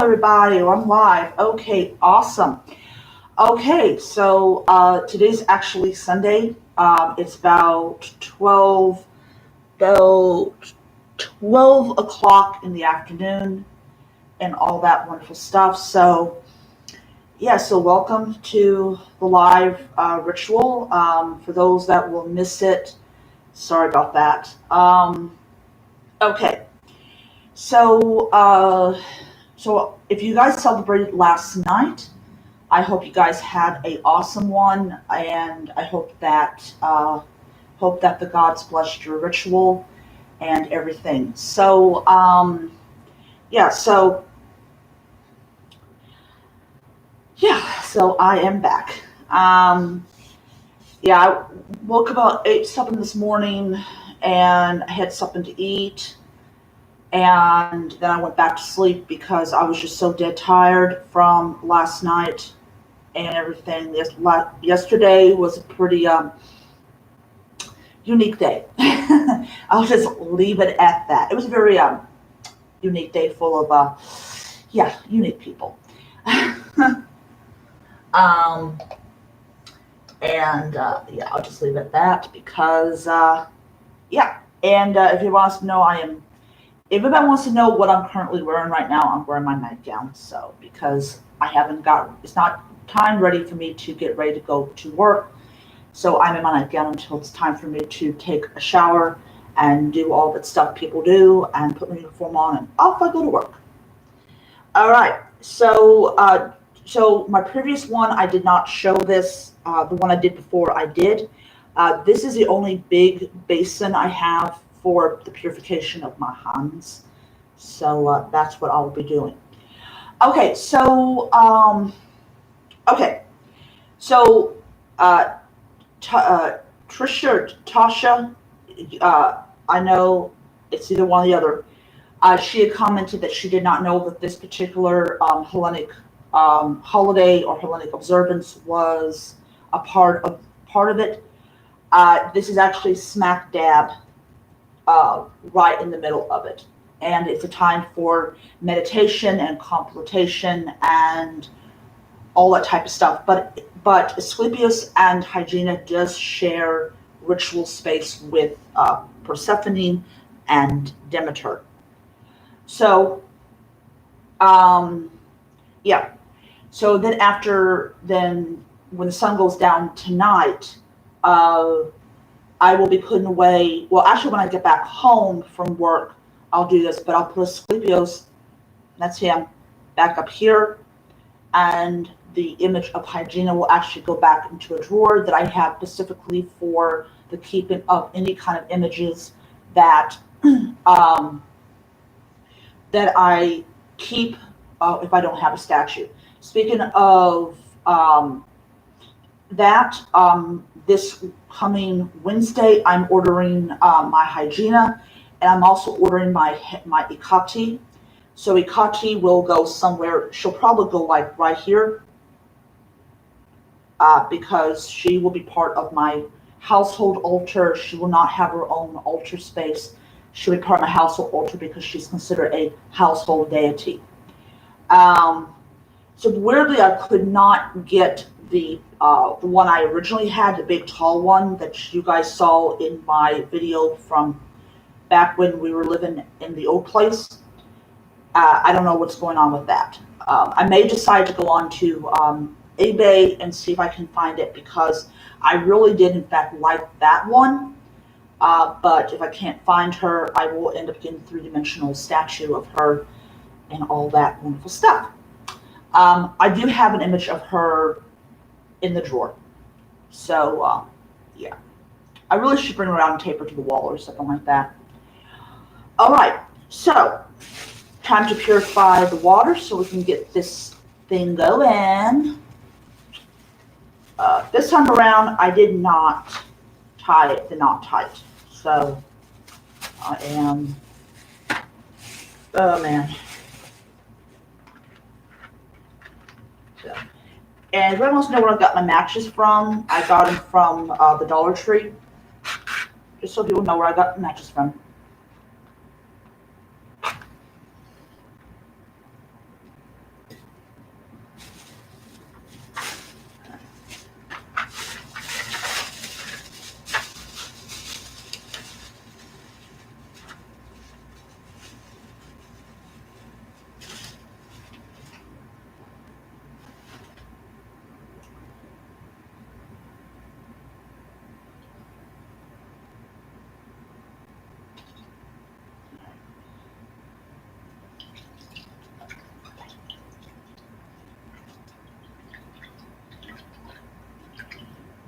everybody. I'm live. Okay, awesome. Okay, so today's actually Sunday. It's about 12 o'clock in the afternoon and all that wonderful stuff. So, yeah, so welcome to the live ritual. For those that will miss it, sorry about that. Okay, so so if you guys celebrated last night, I hope you guys had a awesome one, and I hope that the gods blessed your ritual and everything. So yeah, so so I am back. Yeah, I woke about 8 something this morning, and I had something to eat, and then I went back to sleep because I was just so dead tired from last night and everything. Yesterday was a pretty unique day. I'll just leave it at that. It was a very unique day full of unique people. um, and yeah, I'll just leave it at that because yeah. And if you want to know, if anybody wants to know what I'm currently wearing right now, I'm wearing my nightgown. So because it's not time ready for me to get ready to go to work. So I'm in my nightgown until it's time for me to take a shower and do all that stuff people do and put my uniform on and off I go to work. All right. So my previous one, I did not show this. The one I did before, I did. This is the only big basin I have for the purification of my hands. So that's what I'll be doing. Okay. So uh, Trisha or Tasha, I know it's either one or the other. She had commented that she did not know that this particular Hellenic holiday or Hellenic observance was a part of it. This is actually smack dab right in the middle of it, and it's a time for meditation and contemplation and all that type of stuff. But Asclepius and Hygiena does share ritual space with Persephone and Demeter. So, yeah. So then when the sun goes down tonight, I will be putting away. Well, actually, when I get back home from work, I'll do this. But I'll put Asclepius, that's him, back up here, and the image of Hygiena will actually go back into a drawer that I have specifically for the keeping of any kind of images that that I keep if I don't have a statue. Speaking of this coming Wednesday, I'm ordering my Hygiena, and I'm also ordering my Ikati. So Ikati will go somewhere. She'll probably go like right here because she will be part of my household altar. She will not have her own altar space. She'll be part of my household altar because she's considered a household deity. So weirdly, I could not get the one I originally had, the big tall one that you guys saw in my video from back when we were living in the old place. I don't know what's going on with that. I may decide to go on to eBay and see if I can find it because I really did in fact like that one. But if I can't find her, I will end up getting a three-dimensional statue of her and all that wonderful stuff. I do have an image of her in the drawer. So, yeah. I really should bring her around and tape her to the wall or something like that. All right. So, time to purify the water so we can get this thing going. This time around, I did not tie the knot tight. So, I am, oh man. So, and if anyone wants to know where I got my matches from, I got them from the Dollar Tree. Just so people know where I got the matches from.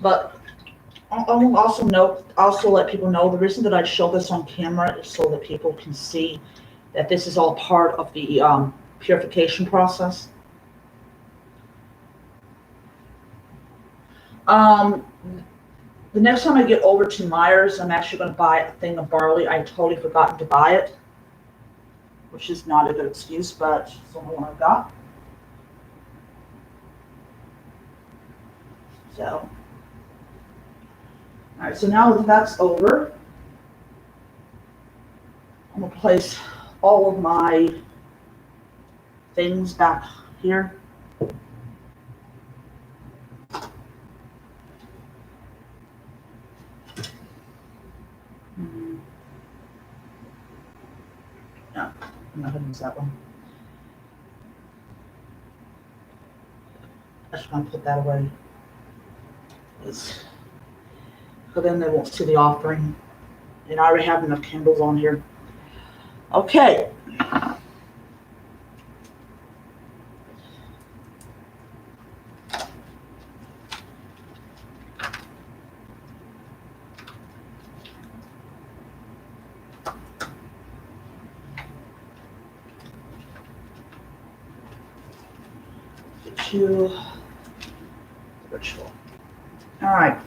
But I will also let people know the reason that I show this on camera is so that people can see that this is all part of the purification process. Um, the next time I get over to Myers, I'm actually going to buy a thing of barley. I totally forgotten to buy it, which is not a good excuse, but it's the only one I've got. So, all right, so now that that's over, I'm going to place all of my things back here. No, I'm not going to use that one. I just want to put that away. Because then they won't see the offering. And I already have enough candles on here. Okay. To ritual. All right.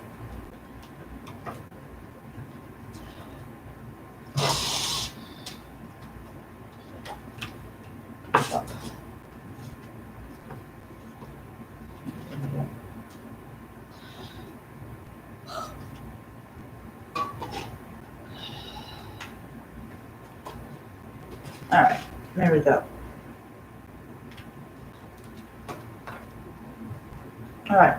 All right, there we go. All right.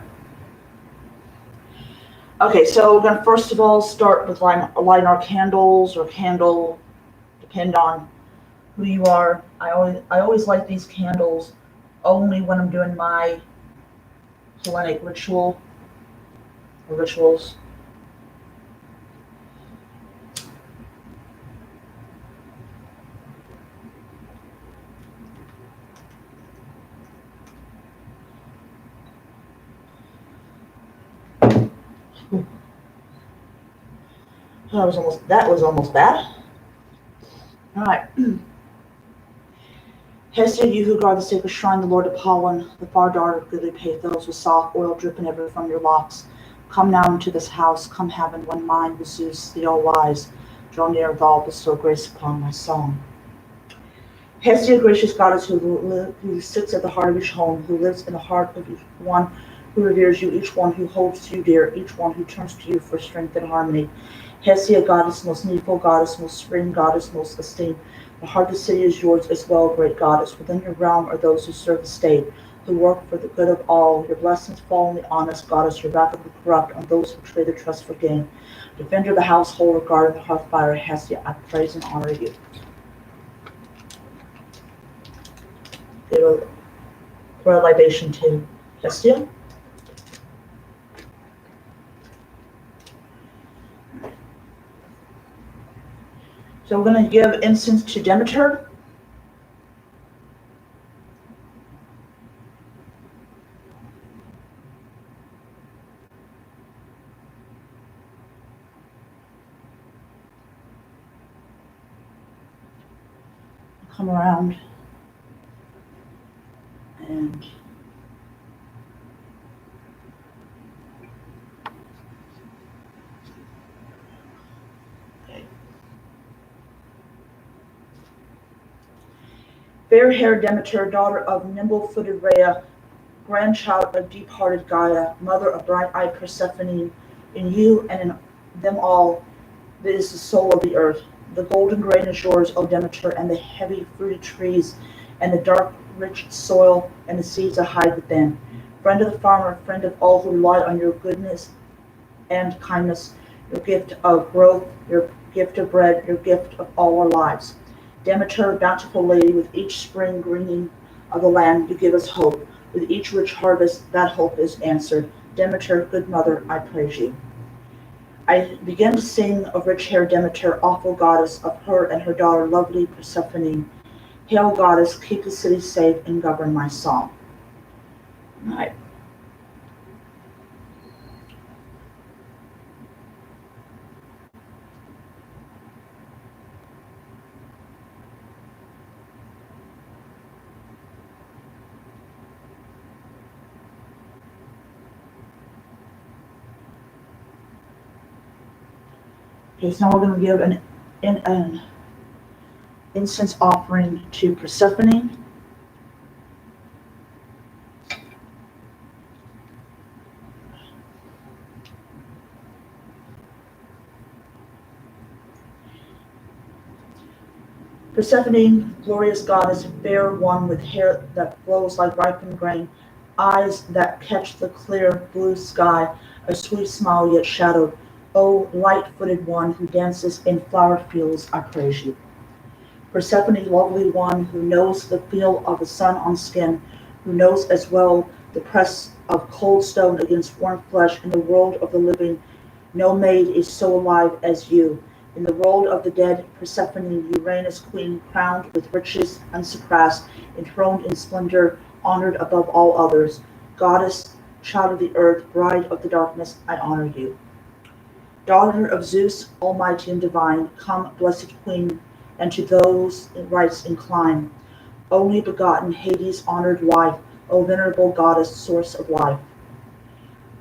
Okay, so we're going to first of all start with lighting our candles or candle, depend on who you are. I always light these candles only when I'm doing my Hellenic ritual or rituals. That was almost bad. All right. Hestia, you who guard the sacred shrine, the Lord Apollon, the far daughter of goodly Pathos, with soft oil dripping ever from your locks, come now into this house, come heaven, when mine with Zeus the all-wise, draw near with all bestow grace upon my song. Hestia, gracious goddess, who sits at the heart of each home, who lives in the heart of each one who reveres you, each one who holds you dear, each one who turns to you for strength and harmony. Hestia, goddess, most needful goddess, most spring goddess, most esteemed. The heart of the city is yours as well, great goddess. Within your realm are those who serve the state, who work for the good of all. Your blessings fall on the honest goddess, your wrath will corrupt on those who trade their trust for gain. Defender of the household, regarding the hearth fire, Hestia, I praise and honor you. Give a prayer libation to Hestia. So we're going to give incense to Demeter. Come around and fair-haired Demeter, daughter of nimble-footed Rhea, grandchild of deep-hearted Gaia, mother of bright-eyed Persephone, in you and in them all that is the soul of the earth. The golden grain is yours, O Demeter, and the heavy fruited trees, and the dark rich soil, and the seeds that hide within. Friend of the farmer, friend of all who rely on your goodness and kindness, your gift of growth, your gift of bread, your gift of all our lives. Demeter, bountiful lady, with each spring greening of the land, you give us hope. With each rich harvest, that hope is answered. Demeter, good mother, I praise you. I began to sing of rich-haired Demeter, awful goddess, of her and her daughter, lovely Persephone. Hail, goddess, keep the city safe and govern my song. All right. Okay, so now we're going to give an incense offering to Persephone. Persephone, glorious goddess, fair one with hair that flows like ripened grain, eyes that catch the clear blue sky, a sweet smile yet shadowed. O light-footed one who dances in flower fields, I praise you. Persephone, lovely one who knows the feel of the sun on skin, who knows as well the press of cold stone against warm flesh in the world of the living. No maid is so alive as you. In the world of the dead, Persephone, you reign as queen, crowned with riches unsurpassed, enthroned in splendor, honored above all others. Goddess, child of the earth, bride of the darkness, I honor you. Daughter of Zeus, almighty and divine, come, blessed queen, and to those rites incline. Only begotten Hades' honored wife, O venerable goddess, source of life.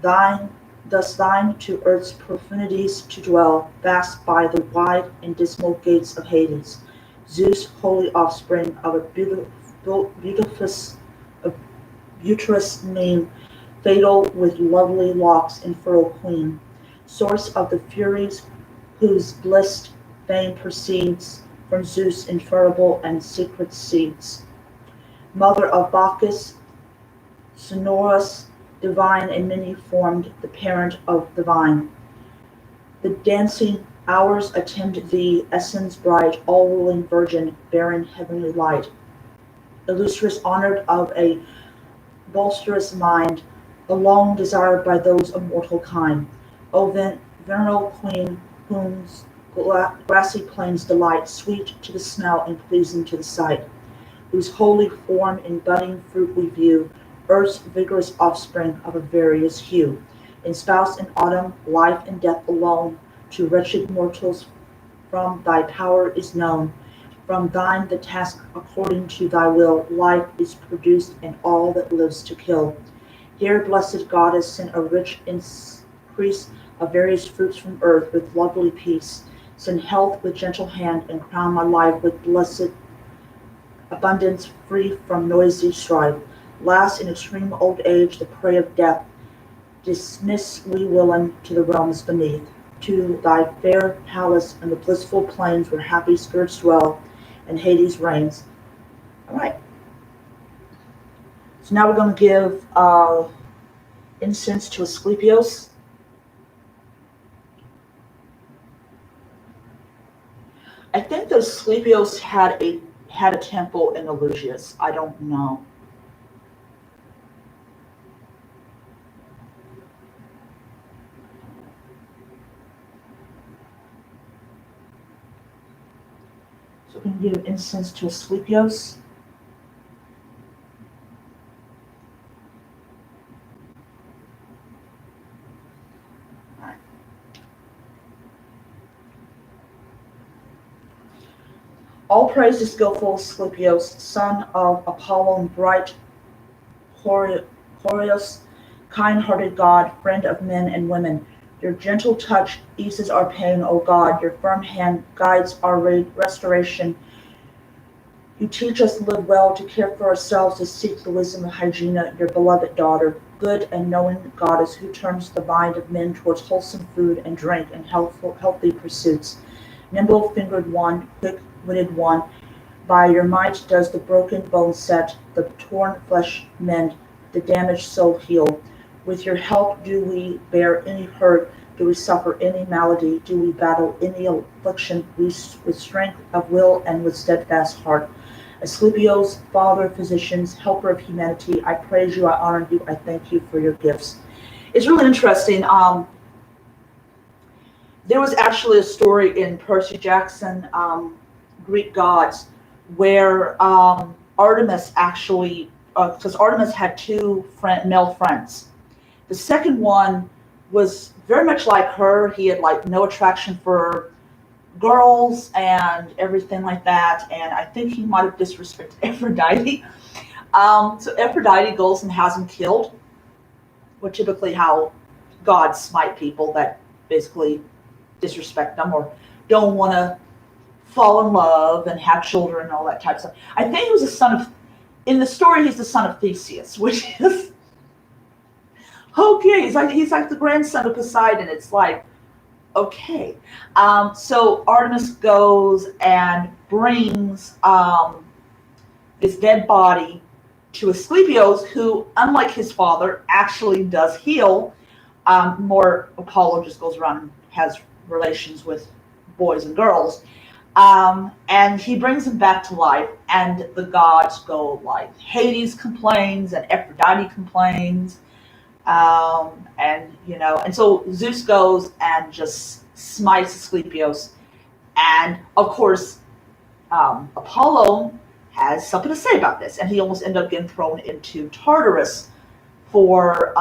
Thus thine to earth's profundities to dwell, vast by the wide and dismal gates of Hades. Zeus, holy offspring of a beauteous name, fatal with lovely locks and fertile queen, source of the Furies, whose blissed fame proceeds from Zeus' inferible and secret seeds. Mother of Bacchus, sonorous, divine and many-formed, the parent of the vine. The dancing hours attend thee, essence bright, all-ruling virgin, bearing heavenly light. Illustrious, honored of a bolsterous mind, alone desired by those of mortal kind. O venerable queen, whose grassy plains delight, sweet to the smell and pleasing to the sight, whose holy form in budding fruit we view, earth's vigorous offspring of a various hue, espoused in autumn, life and death alone, to wretched mortals from thy power is known. From thine the task according to thy will, life is produced and all that lives to kill. Here, blessed goddess, send a rich increase of various fruits from earth with lovely peace. Send health with gentle hand, and crown my life with blessed abundance free from noisy strife. Last, in extreme old age, the prey of death, dismiss we willing to the realms beneath, to thy fair palace and the blissful plains where happy spirits dwell, and Hades reigns. All right. So now we're going to give incense to Asclepios. I think that Asclepios had a temple in Eleusis. I don't know. So we're going to give incense to Asclepios. All praise to skillful Asclepios, son of Apollon, bright Horios, kind-hearted god, friend of men and women. Your gentle touch eases our pain, O God. Your firm hand guides our restoration. You teach us to live well, to care for ourselves, to seek the wisdom of Hygiena, your beloved daughter, good and knowing goddess who turns the mind of men towards wholesome food and drink and healthy pursuits. Nimble-fingered one, quick-witted one, by your might does the broken bone set, the torn flesh mend, the damaged soul heal. With your help do we bear any hurt, do we suffer any malady, do we battle any affliction with strength of will and with steadfast heart. Asclepios, Father of physicians, helper of humanity, I praise you, I honor you, I thank you for your gifts. It's really interesting. There was actually a story in Percy Jackson, Greek Gods, where Artemis actually, because Artemis had two male friends. The second one was very much like her. He had like no attraction for girls and everything like that. And I think he might have disrespected Aphrodite. So Aphrodite goes and has him killed, which typically how gods smite people that basically disrespect them or don't want to fall in love and have children and all that type of stuff. I think he was the son of, in the story, he's the son of Theseus, which is okay. He's like the grandson of Poseidon. It's like, okay. So Artemis goes and brings his dead body to Asclepius, who, unlike his father, actually does heal. More Apollo just goes around and has relations with boys and girls. And he brings him back to life, and the gods go like, Hades complains and Aphrodite complains. And so Zeus goes and just smites Asclepius. And of course, Apollo has something to say about this, and he almost ended up getting thrown into Tartarus for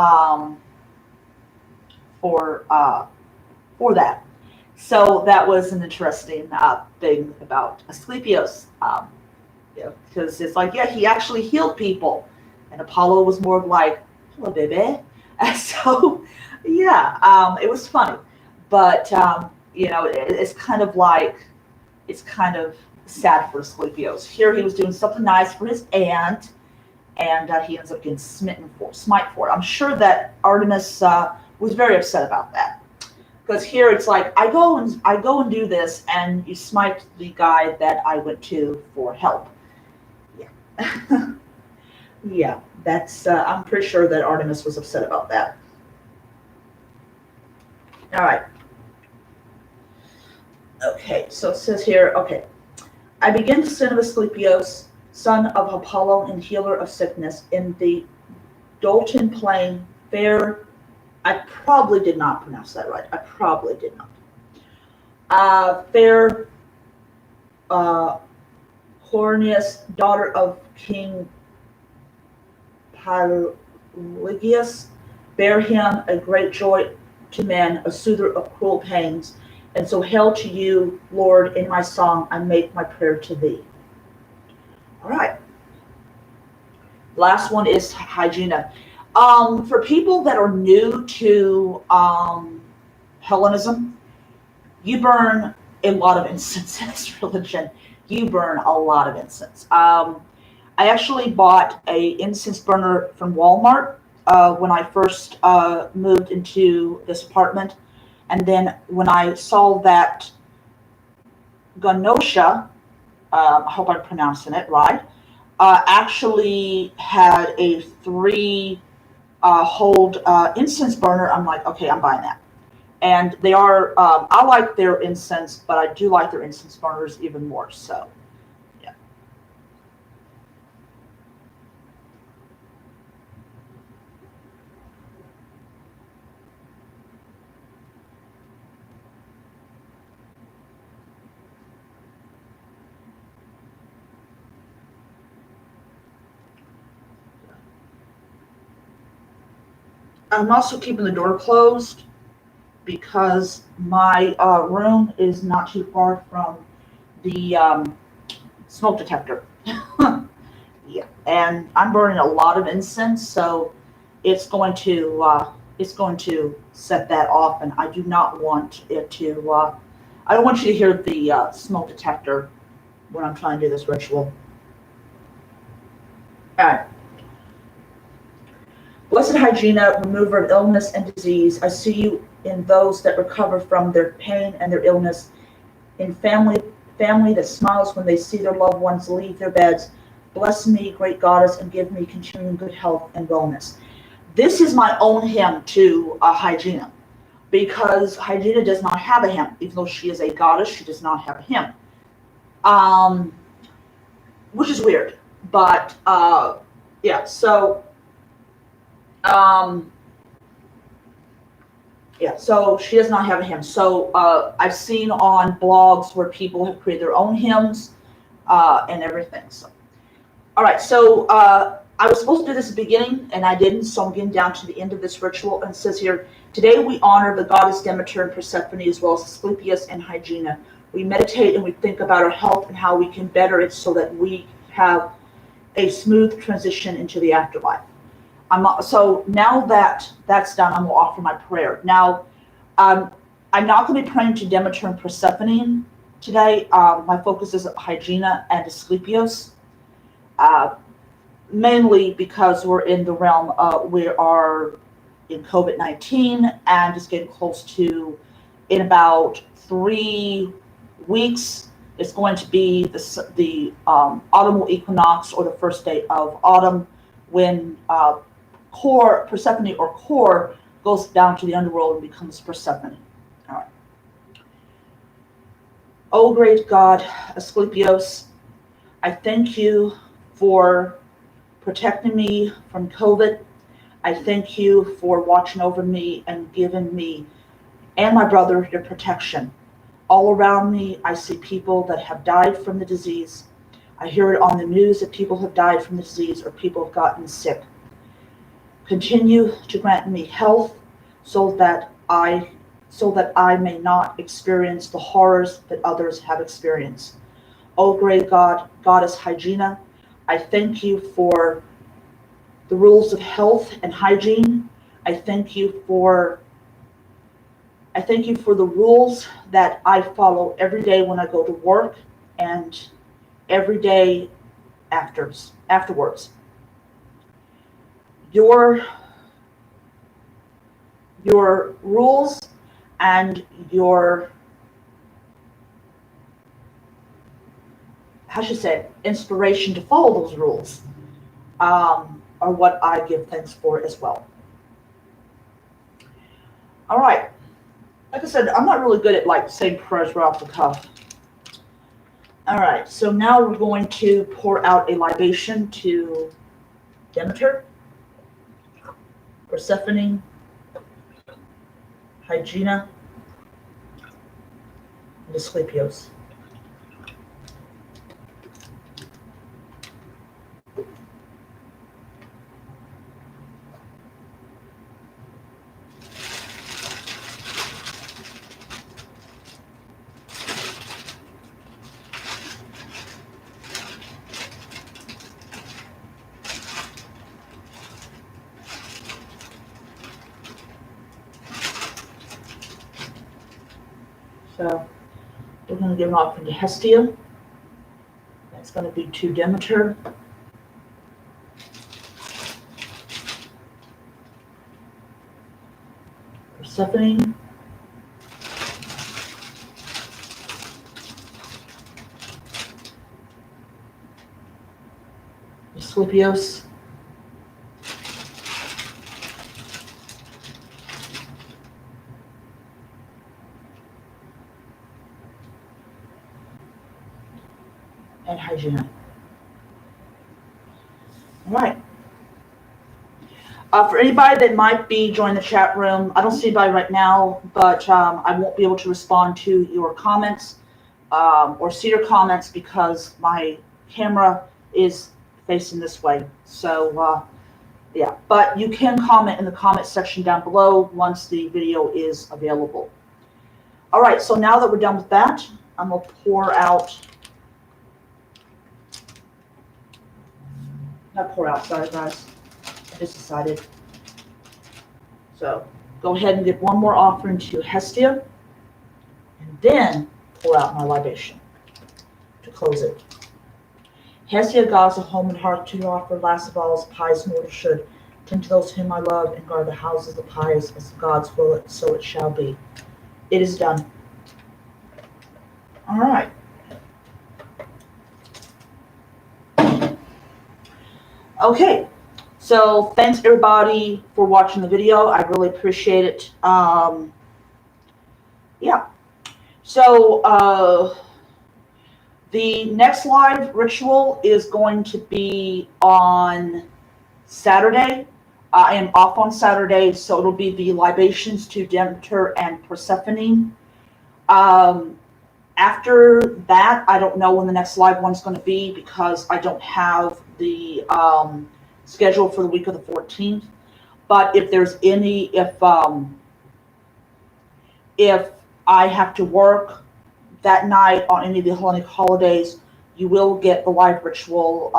that. So that was an interesting thing about Asclepius, because it's like, yeah, he actually healed people, and Apollo was more like, hello, baby. And so, yeah, it was funny, but it's kind of sad for Asclepius. Here he was doing something nice for his aunt, and he ends up getting smite for it. I'm sure that Artemis was very upset about that. Because here it's like, I go and do this, and you smite the guy that I went to for help. Yeah, yeah. That's I'm pretty sure that Artemis was upset about that. All right. Okay, so it says here. Okay, I begin the sin of Asclepius, son of Apollo and healer of sickness, in the Dolton plain, fair. I probably did not pronounce that right. I probably did not. Fair Hornius, daughter of King Pelagius, bear him a great joy to men, a soother of cruel pains. And so hail to you, Lord, in my song I make my prayer to thee. All right. Last one is Hygiena. For people that are new to Hellenism, you burn a lot of incense in this religion. You burn a lot of incense. I actually bought a incense burner from Walmart when I first moved into this apartment. And then when I saw that Ganosha, I hope I'm pronouncing it right, actually had a 3-hold incense burner, I'm like, okay, I'm buying that. And they are, I like their incense, but I do like their incense burners even more. So, yeah. I'm also keeping the door closed because my room is not too far from the smoke detector. Yeah, and I'm burning a lot of incense, so it's going to set that off, and I do not want it to. I don't want you to hear the smoke detector when I'm trying to do this ritual. All right. Blessed Hygiena, remover of illness and disease, I see you in those that recover from their pain and their illness, in family that smiles when they see their loved ones leave their beds. Bless me, great goddess, and give me continuing good health and wellness. This is my own hymn to Hygiena, because Hygiena does not have a hymn. Even though she is a goddess, she does not have a hymn, which is weird. But yeah, so. Yeah, so she does not have a hymn. So I've seen on blogs where people have created their own hymns and everything. So, all right, so I was supposed to do this at the beginning, and I didn't, so I'm getting down to the end of this ritual. And it says here, today we honor the goddess Demeter and Persephone, as well as Asclepius and Hygiena. We meditate and we think about our health and how we can better it so that we have a smooth transition into the afterlife. So now that that's done, I'm going to offer my prayer. Now, I'm not going to be praying to Demeter and Persephone today. My focus is Hygiena and Asclepios, mainly because we're in the realm of, we are in COVID-19 and it's getting close to, in about 3 weeks, it's going to be the autumnal equinox, or the first day of autumn, when Persephone or Core goes down to the underworld and becomes Persephone. All right. Oh, great God, Asclepios, I thank you for protecting me from COVID. I thank you for watching over me and giving me and my brother your protection. All around me, I see people that have died from the disease. I hear it on the news that people have died from the disease or people have gotten sick. Continue to grant me health so that I may not experience the horrors that others have experienced. Oh, great God, Goddess Hygiena, I thank you for the rules of health and hygiene. I thank you for the rules that I follow every day when I go to work and every day afterwards. Your rules and your, how should I say, inspiration to follow those rules are what I give thanks for as well. All right. Like I said, I'm not really good at saying prayers right off the cuff. All right, so now we're going to pour out a libation to Demeter, Persephone, Hygiena, and Asclepios. So we're going to give an offering to Hestia. That's going to be to Demeter. Persephone. Asclepios. And Hygiena. All right. For anybody that might be joining the chat room, I don't see anybody right now, but I won't be able to respond to your comments or see your comments because my camera is facing this way. So, yeah, but you can comment in the comment section down below once the video is available. All right, so now that we're done with that, I'm going to pour out. Not pour out, sorry guys. I just decided. So go ahead and give one more offering to Hestia, and then pour out my libation to close it. Hestia, goddess of home and hearth, to your offer, last of all, as pious mortal should, tend to those whom I love, and guard the houses of the pious, as God's will, so it shall be. It is done. All right. Okay, so thanks everybody for watching the video. I really appreciate it. Yeah. So the next live ritual is going to be on Saturday. I am off on Saturday, so it'll be the libations to Demeter and Persephone. After that, I don't know when the next live one's going to be because I don't have the schedule for the week of the 14th. But if there's any, if I have to work that night on any of the Hellenic holidays, you will get the live ritual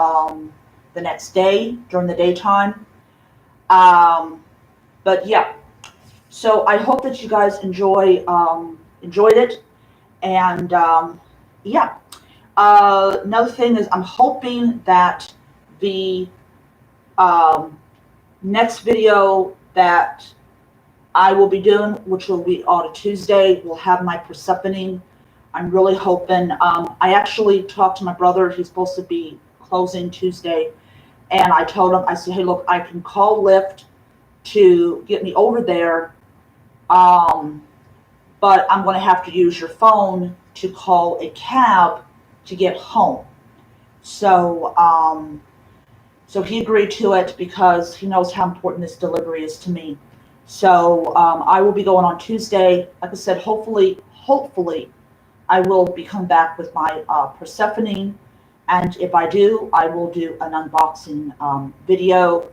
the next day during the daytime. But yeah, So I hope that you guys enjoyed it. And yeah, another thing is I'm hoping that the um, next video that I will be doing, which will be on a Tuesday, will have my Persephone. I'm really hoping. I actually talked to my brother. He's supposed to be closing Tuesday. And I told him, I said, hey, look, I can call Lyft to get me over there. Um, but I'm going to have to use your phone to call a cab to get home. So, so he agreed to it because he knows how important this delivery is to me. So I will be going on Tuesday. Like I said, hopefully, I will be coming back with my Persephone. And if I do, I will do an unboxing video.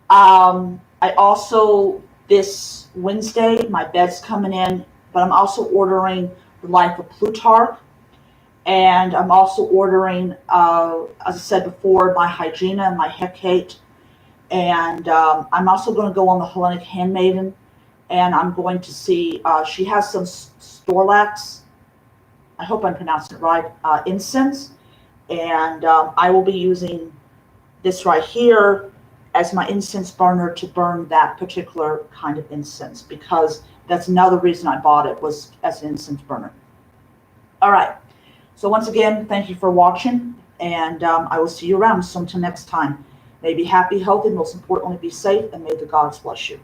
I also, this Wednesday, my bed's coming in, but I'm also ordering The Life of Plutarch. And I'm also ordering, as I said before, my Hygiena and my Hecate. And I'm also going to go on the Hellenic Handmaiden, and I'm going to see, she has some Storlax, I hope I'm pronouncing it right, incense. And I will be using this right here as my incense burner to burn that particular kind of incense, because that's another reason I bought it, was as an incense burner. All right. So once again, thank you for watching, and I will see you around. So until next time, may be happy, healthy, and most importantly, be safe, and may the gods bless you.